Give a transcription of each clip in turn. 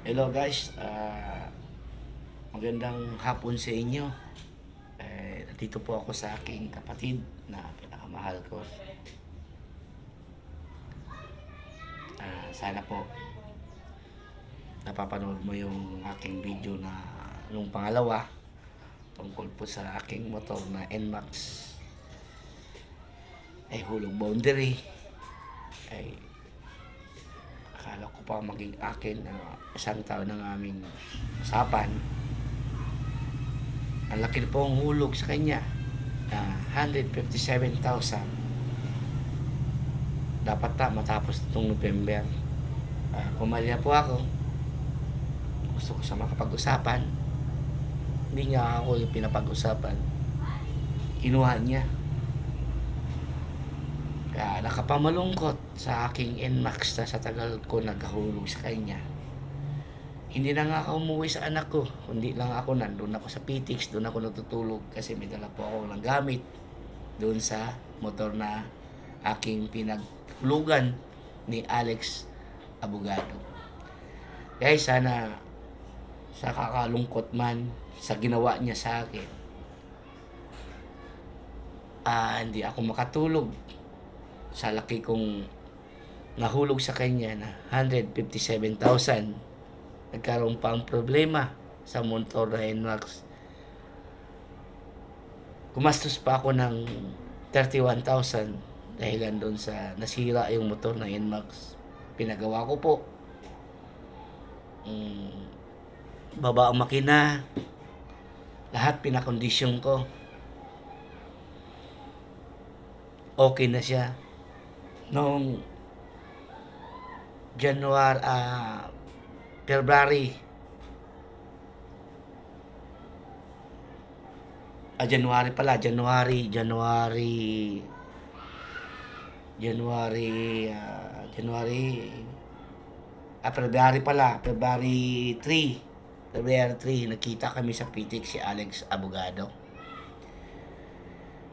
Hello guys, magandang hapon sa inyo. Nandito po ako sa aking kapatid na pinakamahal ko. Sana po napapanood mo yung aking video na nung pangalawa tungkol po sa aking motor na NMAX ay hulog boundary. Ay akala ko pa maging akin na isang taon ng aming usapan. Ang laki po ang hulog sa kanya na 157,000. Dapat na matapos itong November. Pumalya po ako. Gusto ko sa makapag-usapan. Hindi niya ako yung pinapag-usapan. Kinuha niya. Kaya nakapamalungkot sa aking NMAX na sa tagal ko naghahulog sa kanya. Hindi na nga ako umuwi sa anak ko. Hindi lang ako, nandun ako sa PTX, doon ako natutulog kasi may dala po ako ng gamit doon sa motor na aking pinaghulugan ni Alex Abogado. Guys, sana sa kakalungkot man sa ginawa niya sa akin, hindi ako makatulog sa laki kong nahulog sa kanya na 157,000. Nagkaroon pa ang problema sa motor na NMAX. Gumastos pa ako ng 31,000 dahilan doon sa nasira yung motor na NMAX. Pinagawa ko po. Baba ang makina. Lahat pinakondisyon ko. Okay na siya. Noong February, January pala, February pala, February 3, nakita kami sa PTX si Alex Abogado.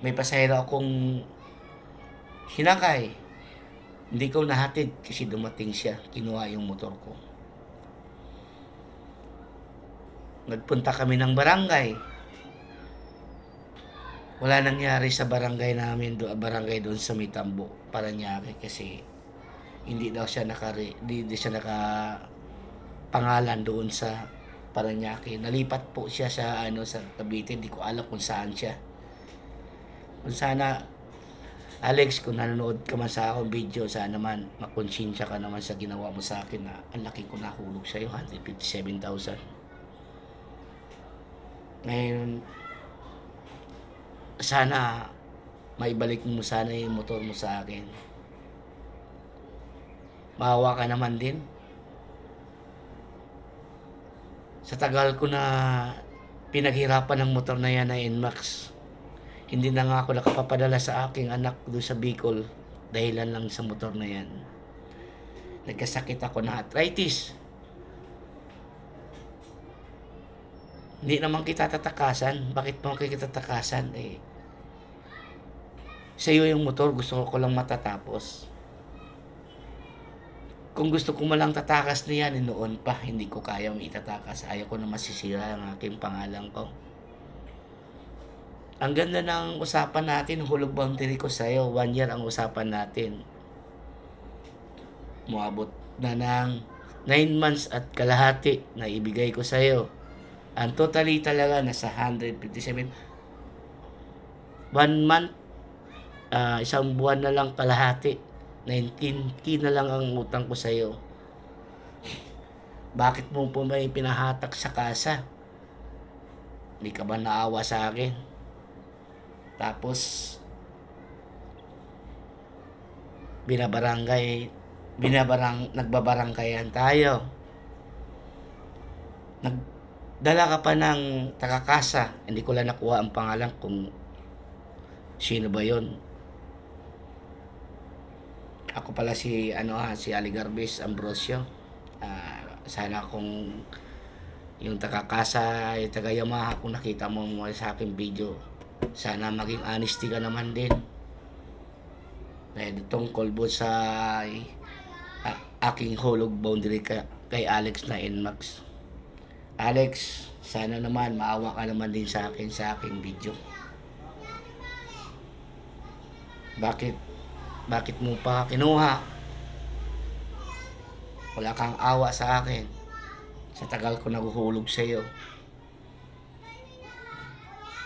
May pasahero akong hinakay. Hindi ko nahatid kasi dumating siya, kinuha yung motor ko. Nagpunta kami ng barangay. Wala nangyari sa barangay namin, barangay doon sa Mitambo, Parañaque, kasi hindi siya pangalan doon sa Parañaque. Nalipat po siya sa sa Cavite, hindi ko alam kung saan siya. Kung sana Alex, kung nanonood ka man sa akong video, sana naman makonsensya ka naman sa ginawa mo sa akin na ang laki ko nahulog sa iyo, 157,000. Ngayon, sana maibalik mo sana yung motor mo sa akin. Maawa ka naman din. Sa tagal ko na pinaghirapan ng motor na yan na NMAX, hindi na nga ako nakapapadala sa aking anak doon sa Bicol dahilan lang sa motor na yan. Nagkasakit ako na arthritis. Hindi naman kita tatakasan. Bakit mo kita tatakasan? Sa iyo yung motor, gusto ko lang matatapos. Kung gusto ko malang tatakas na yan, noon pa, hindi ko kaya itatakas. Ayaw ko na masisira ang aking pangalan ko. Ang ganda ng usapan natin, hulog boundary ko sa iyo. 1 year ang usapan natin. Muabot na ng 9 months at kalahati na ibigay ko sa iyo. Ang totally talaga nasa 157. 1 month, isang buwan na lang kalahati. 19K na lang ang utang ko sa iyo. Bakit mo po may pinahatak sa kasa? Hindi ka ba naawa sa akin? Tapos, nagbabaranggayan tayo. Nagdala ka pa ng takakasa. Hindi ko lang nakuha ang pangalan kung sino ba yon. Ako pala si Ali Garbis Ambrosio. Sana kung yung takakasa ay taga Yamaha, kung nakita mo sa aking video, sana maging honesty ka naman din. Dahil tungkol po sa aking hulog boundary kay Alex na NMAX. Alex, sana naman maawa ka naman din sa akin sa aking video. Bakit mo pa kinuha? Wala kang awa sa akin. Sa tagal ko naguhulog sa iyo.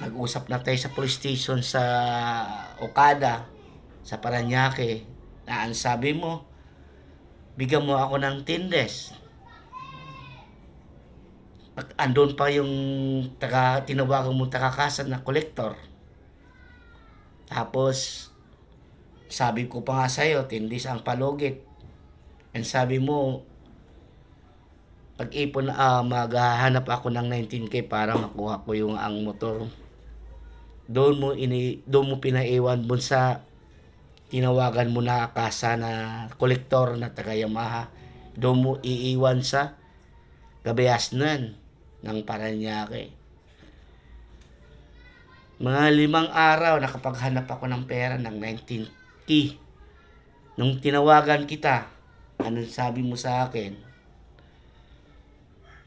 Nag-usap na tayo sa police station sa Okada, sa Paranaque, na ang sabi mo, bigyan mo ako ng 10 days. Andun pa yung tinawagan mo taga-kasa na collector. Tapos, sabi ko pa nga sa'yo, 10 days ang palugit. And sabi mo, pag-ipon maghahanap ako ng 19K para makuha ko yung ang motor. Doon mo pinaiwan mo sa tinawagan mo na kasa na kolektor na taga Yamaha. Doon mo iiwan sa Gabayasnan ng Paranaque. Mga 5 araw nakapaghanap ako ng pera ng 19K. Nung tinawagan kita, anong sabi mo sa akin?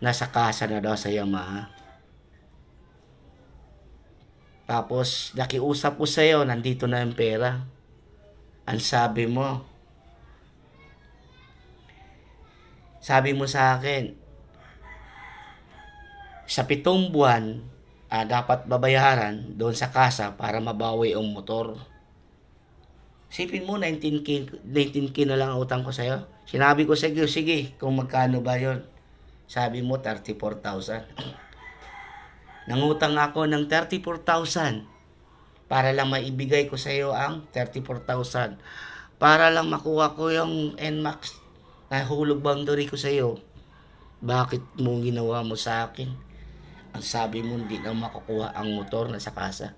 Nasa kasa na daw sa Yamaha. Tapos, nakiusap ko sa'yo, nandito na yung pera. Ang sabi mo sa akin, sa 7 buwan, dapat babayaran doon sa kasa para mabawi ang motor. Sipin mo, 19K na lang ang utang ko sa'yo. Sinabi ko sa'yo, sige, kung magkano ba yon. Sabi mo, 34,000. Nangutang ako ng 34,000 para lang maibigay ko sa iyo ang 34,000. Para lang makuha ko yung NMAX na hulog boundary ko sa iyo. Bakit mo ginawa mo sa akin? Ang sabi mo, hindi na makukuha ang motor na sa kasa.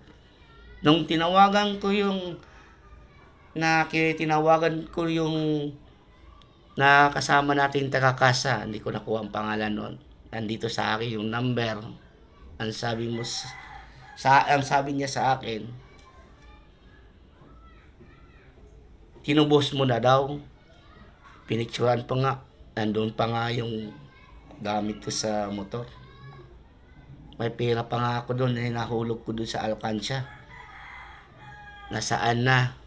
Nung tinawagan ko yung na kasama natin taga-kasa, hindi ko nakuha ang pangalan nun. Nandito sa akin yung number. Ang sabi niya sa akin, tinubos mo na daw. Pinicturan pa nga. Nandun pa nga yung gamit ko sa motor. May pera pa nga ako doon. Nahulog ko doon sa alkansya. Nasaan na?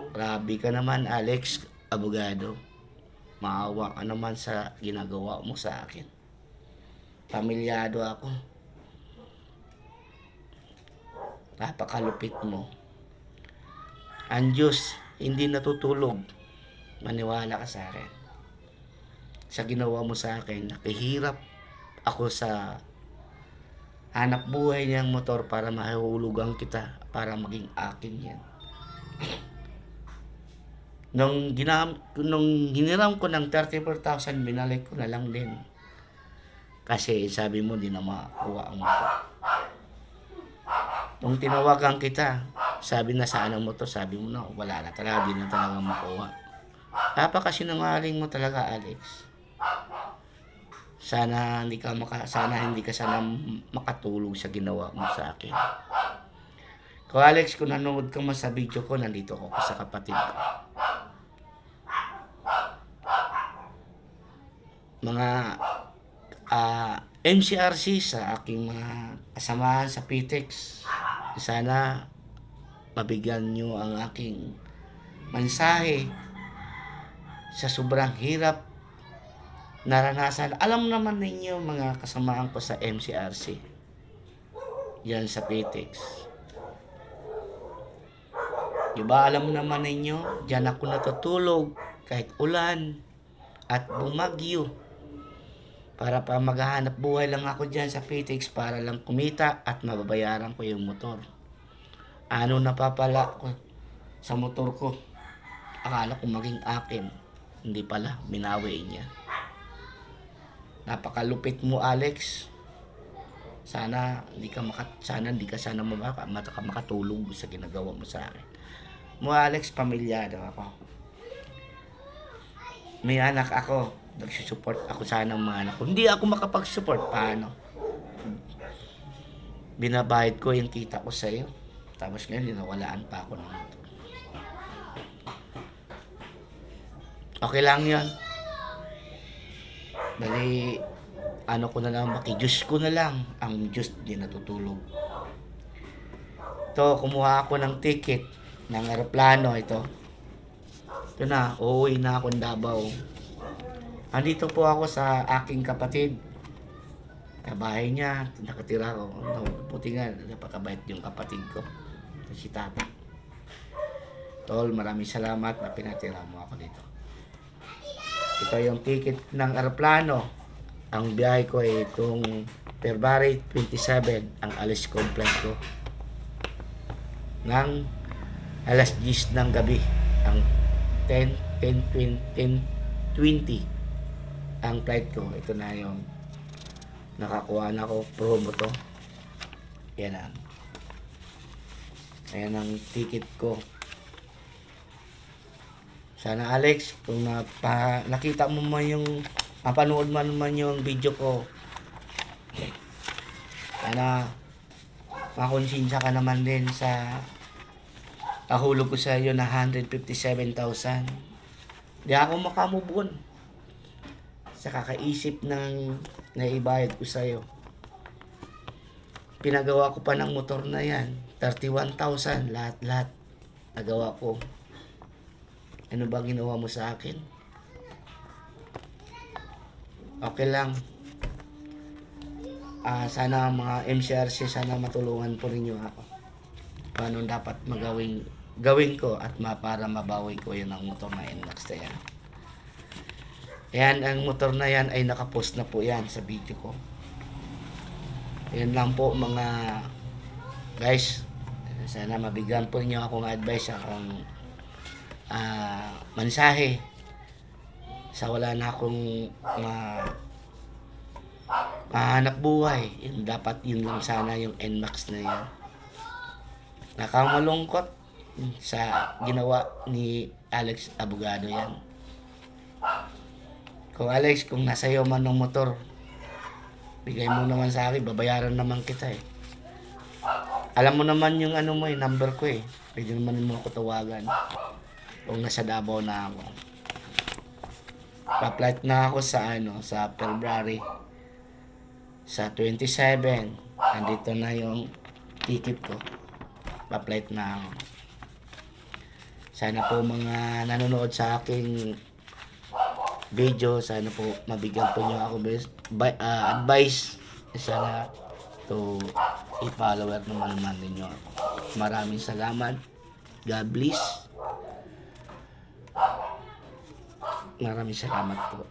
Grabe ka naman, Alex, abogado. Maawa ka naman sa ginagawa mo sa akin. Pamilyado ako. Napakalupit mo. Ang Diyos hindi natutulog. Maniwala ka sa akin. Sa ginawa mo sa akin, nakihirap ako sa hanap buhay niyang motor para mahulugan kita, para maging akin yan. Nung hiniram ko ng 34,000, binalik ko na lang din. Kasi sabi mo, di na makuha ang motor. Nung tinawagan kita, sabi na saan ang motor, sabi mo na, wala na talaga, di na talaga makuha. Napakasinungaling mo talaga, Alex. Sana hindi ka makatulog sa ginawa mo sa akin. Kung Alex, kung nanood ka man sa video ko, nandito ako sa kapatid ko. Mga MCRC sa aking mga kasamahan sa PTEX. Sana mabigyan nyo ang aking mensahe sa sobrang hirap naranasan. Alam naman ninyo mga kasamahan ko sa MCRC. Yan sa PTEX. Diba alam naman ninyo, diyan ako natutulog kahit ulan at bumagyo. Para pa maghahanap buhay lang ako dyan sa PTEX para lang kumita at mababayaran ko yung motor. Ano napapala ko sa motor ko? Akala ko maging akin. Hindi pala, binawi niya. Napakalupit mo, Alex. Sana hindi ka makatulog sa ginagawa mo sa akin. Mo, Alex, pamilyado ako. May anak ako. Nagsusupport ako sana ng mga anak ko. Hindi ako makapag-support. Paano? Binabayad ko yung kita ko sa'yo. Tapos ngayon, dinawalaan pa ako ng motor. Okay lang yun. Bali, ano ko na lang, maki-juice ko na lang. Ang juice di natutulog. Ito, kumuha ako ng ticket ng eroplano ito. Ito na, uuwi na ako ng Davao. Andito po ako sa aking kapatid. Sa bahay niya, nakatira ko. No, buti nga, napakabait yung kapatid ko. Si Tata. Tol, maraming salamat na pinatira mo ako dito. Ito yung ticket ng eroplano. Ang biyahe ko ay itong February 27 ang alis complete ko. Ng alas 10 ng gabi. Ang 10:20 ang flight ko. Ito na yung nakakuha na ko, promo to. Yan ang. Ayan ang ticket ko. Sana Alex, kung nakita mo man yung, mapanood man yung video ko, sana makonsensya ka naman din sa kahulog ko sa iyo na 157,000. Di ako makamove on sa kakaisip ng naibayad ko sa iyo. Pinagawa ko pa ng motor na yan, 31,000 lahat nagawa ko. Ano ba ginawa mo sa akin? Okay lang. Sana mga MCRC, sana matulungan po ninyo ako. Paano dapat gawin ko at para mabawi ko yun ang motor na NMAX na yan. Ayan, ang motor na yan ay nakapost na po yan sa video ko. Ayan lang po mga guys. Sana mabigyan po ninyo akong advice, akong mensahe sa wala na akong mahanap buhay. Yun, dapat yun lang sana yung NMAX na yan. Nakamalungkot sa ginawa ni Alex Abogado yan. Kung Alex, kung nasa iyo man ng motor, bigay mo naman sa akin, babayaran naman kita eh. Alam mo naman yung ano mo eh, number ko eh. Pwede naman mo ako tawagan. Kung nasa Davao na ako. Pa-flight na ako sa sa February. Sa 27, andito na yung ticket ko. Pa-flight na ako. Sana po mga nanonood sa aking video, sana po mabigyan po niyo ako advice. Sana to i-follower naman ninyo ako. Maraming salamat. God bless. Maraming salamat po.